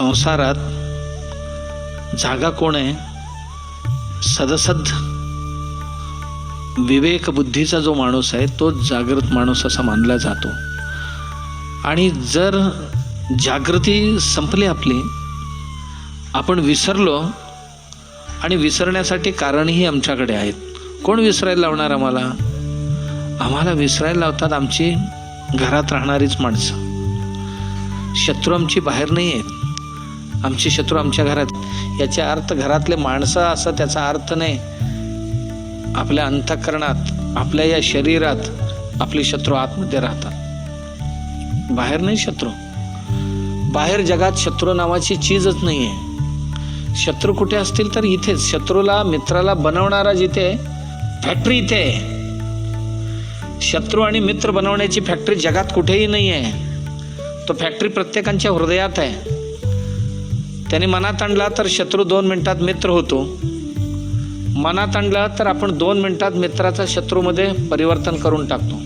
संसारात जागा कोण आहे? सदसद विवेक बुद्धीचा जो माणूस आहे तो जागृत माणूस असा मानला जातो. आणि जर जागृती संपली आपली, आपण विसरलो, आणि विसरण्यासाठी कारणही आमच्याकडे आहेत. कोण विसरायला लावणार आम्हाला? आम्हाला विसरायला लावतात आमची घरात राहणारीच माणसं. शत्रू आमची बाहेर नाही आहेत, आमची शत्रू आमच्या घरात. याचा अर्थ घरातले माणसं असं त्याचा अर्थ नाही. आपल्या अंतःकरणात, आपल्या या शरीरात आपले शत्रू आतमध्ये राहतात, बाहेर नाही शत्रू. बाहेर जगात शत्रू नावाची चीजच नाही आहे. शत्रू कुठे असतील तर इथेच. शत्रूला, मित्राला बनवणारा जिथे, फॅक्टरी इथे आहे. शत्रू आणि मित्र बनवण्याची फॅक्टरी जगात कुठेही नाही आहे. तो फॅक्टरी प्रत्येकाच्या हृदयात आहे. त्याने मनात आणला तर शत्रू 2 मिनिटात मित्र होतो. मनात आणला तर आपण 2 मिनिटात मित्राचा शत्रूमध्ये परिवर्तन करून टाकतो.